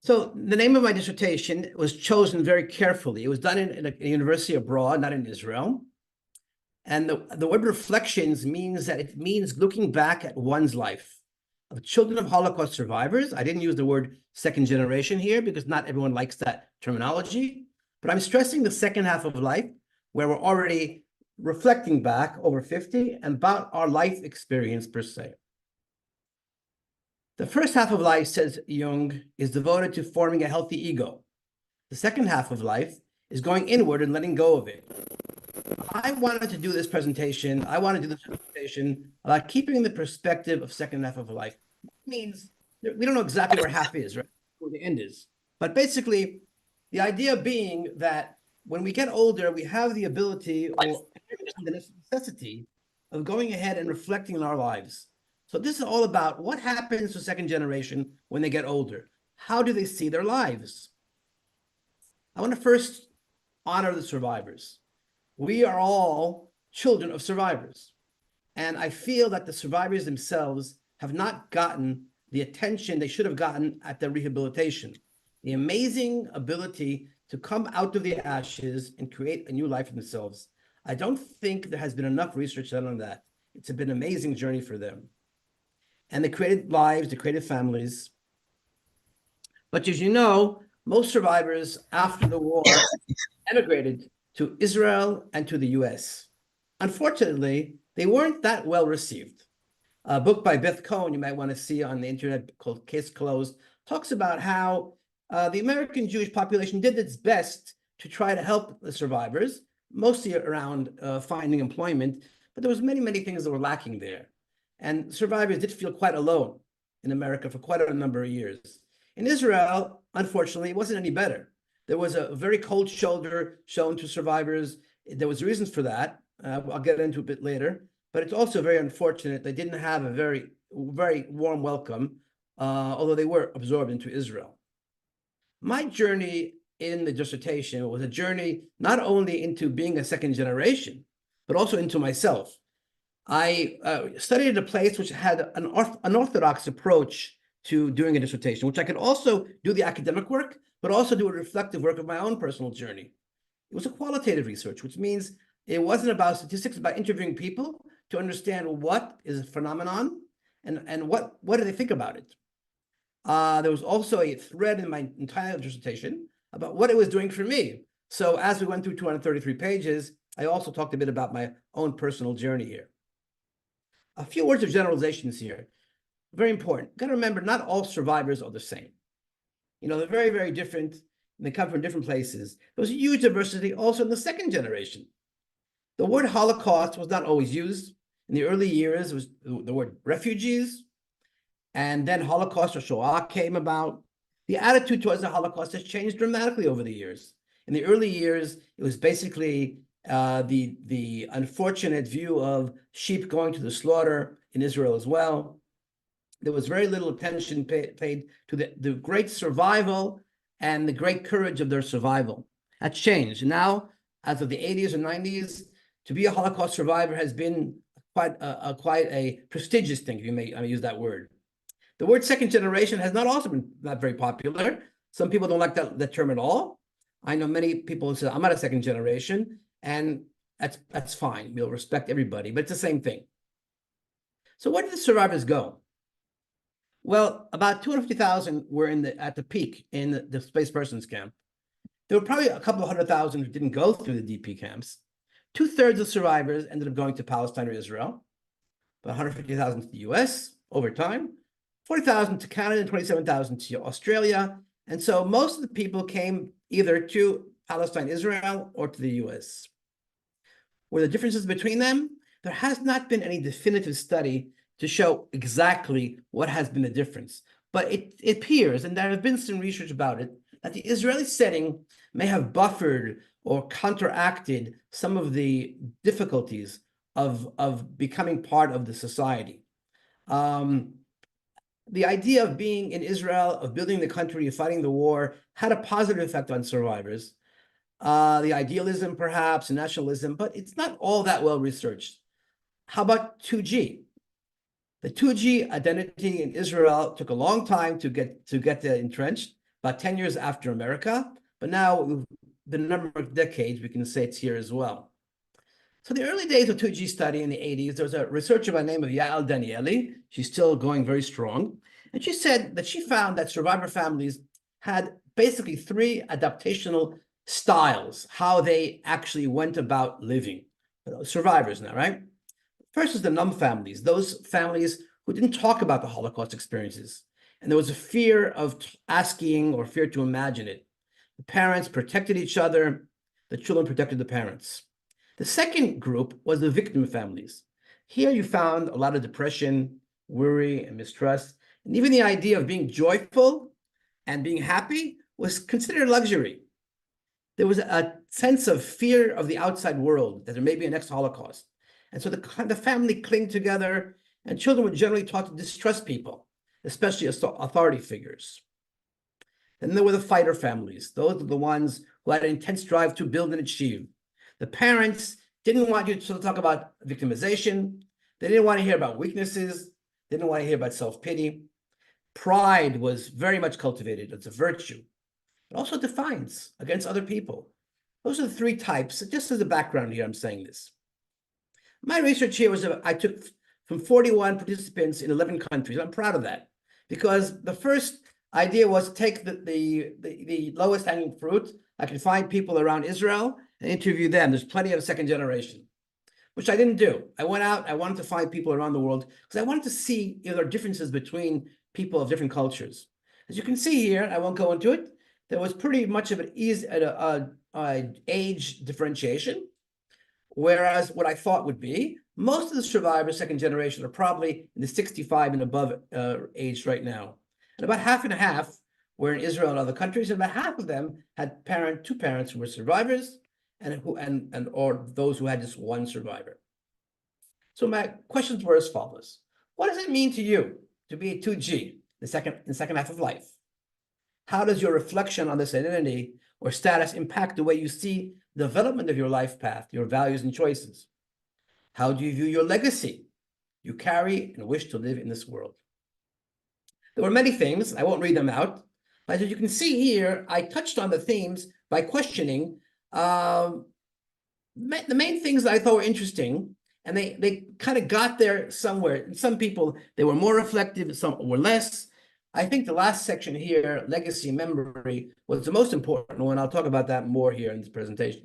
So the name of my dissertation was chosen very carefully. It was done in a university abroad, not in Israel. And the word reflections means that it means looking back at one's life. Of children of Holocaust survivors, I didn't use the word second generation here because not everyone likes that terminology, but I'm stressing the second half of life where we're already reflecting back over 50 and about our life experience per se. The first half of life, says Jung, is devoted to forming a healthy ego. The second half of life is going inward and letting go of it. I wanted to do this presentation. I want to do this presentation about keeping the perspective of second half of life. It means we don't know exactly where half is, right? Where the end is. But basically, the idea being that when we get older, we have the ability or the necessity of going ahead and reflecting on our lives. So this is all about what happens to second generation when they get older. How do they see their lives? I want to first honor the survivors. We are all children of survivors. And I feel that the survivors themselves have not gotten the attention they should have gotten at their rehabilitation. The amazing ability to come out of the ashes and create a new life for themselves. I don't think there has been enough research done on that. It's been an amazing journey for them. And they created lives, they created families. But as you know, most survivors after the war emigrated to Israel and to the US. Unfortunately, they weren't that well received. A book by Beth Cohen you might want to see on the internet called Case Closed talks about how the American Jewish population did its best to try to help the survivors, mostly around finding employment, but there was many things that were lacking there. And survivors did feel quite alone in America for quite a number of years. In Israel, unfortunately, it wasn't any better. There was a very cold shoulder shown to survivors. There was reasons for that. I'll get into a bit later. But it's also very unfortunate they didn't have a very warm welcome, although they were absorbed into Israel. My journey in the dissertation was a journey not only into being a second generation, but also into myself. I studied at a place which had an unorthodox approach to doing a dissertation, which I could also do the academic work, but also do a reflective work of my own personal journey. It was a qualitative research, which means it wasn't about statistics, about interviewing people to understand what is a phenomenon and what do they think about it. There was also a thread in my entire dissertation about what it was doing for me. So as we went through 233 pages, I also talked a bit about my own personal journey here. A few words of generalizations here. Very important. You've got to remember, not all survivors are the same. You know, they're very different, and they come from different places. There's a huge diversity also in the second generation. The word Holocaust was not always used. In the early years, it was the word refugees, and then Holocaust or Shoah came about. The attitude towards the Holocaust has changed dramatically over the years. In the early years, it was basically the unfortunate view of sheep going to the slaughter in Israel as well. There was very little attention paid to the great survival and the great courage of their survival. That's changed. Now, as of the 80s and 90s, to be a Holocaust survivor has been quite a prestigious thing, if you may use that word. The word second generation has not also been not very popular. Some people don't like that term at all. I know many people who say, I'm not a second generation, and that's fine. We'll respect everybody, but it's the same thing. So where did the survivors go? Well, about 250,000 were at the peak in the displaced persons camp. There were probably a couple of 100,000 who didn't go through the DP camps. 2/3 of survivors ended up going to Palestine or Israel, about 150,000 to the US over time, 40,000 to Canada, and 27,000 to Australia. And so most of the people came either to Palestine, Israel, or to the US. Were the differences between them? There has not been any definitive study to show exactly what has been the difference. But it appears, and there have been some research about it, that the Israeli setting may have buffered or counteracted some of the difficulties of becoming part of the society. The idea of being in Israel, of building the country, of fighting the war, had a positive effect on survivors. The idealism, perhaps, and nationalism, but it's not all that well researched. How about 2G? The 2G identity in Israel took a long time to get entrenched, about 10 years after America, but now the number of decades, we can say it's here as well. So the early days of 2G study in the 80s, there was a researcher by the name of Yael Danieli. She's still going very strong. And she said that she found that survivor families had basically three adaptational styles, how they actually went about living. Survivors now, right? First is the numb families, those families who didn't talk about the Holocaust experiences. And there was a fear of asking or fear to imagine it. The parents protected each other. The children protected the parents. The second group was the victim families. Here you found a lot of depression, worry, and mistrust. And even the idea of being joyful and being happy was considered luxury. There was a sense of fear of the outside world, that there may be a next Holocaust. And so the family clinged together, and children were generally taught to distrust people, especially authority figures. Then there were the fighter families. Those are the ones who had an intense drive to build and achieve. The parents didn't want you to talk about victimization. They didn't want to hear about weaknesses. They didn't want to hear about self-pity. Pride was very much cultivated. It's a virtue. But also defiance against other people. Those are the three types. Just as a background here, I'm saying this. My research here was I took from 41 participants in 11 countries. I'm proud of that because the first idea was to take the lowest hanging fruit. I could find people around Israel and interview them. There's plenty of second generation, which I didn't do. I went out, I wanted to find people around the world because I wanted to see if there are differences between people of different cultures. As you can see here, I won't go into it, there was pretty much of an age differentiation, whereas what I thought would be, most of the survivors, second generation, are probably in the 65 and above age right now. And about half and half were in Israel and other countries, and about half of them had two parents who were survivors, or those who had just one survivor. So my questions were as follows: what does it mean to you to be a 2G, the second half of life? How does your reflection on this identity or status impact the way you see the development of your life path, your values and choices? How do you view your legacy you carry and wish to live in this world? There were many themes. I won't read them out. But as you can see here, I touched on the themes by questioning the main things that I thought were interesting, and they kind of got there somewhere. Some people, they were more reflective, some were less. I think the last section here, legacy and memory, was the most important one. I'll talk about that more here in this presentation.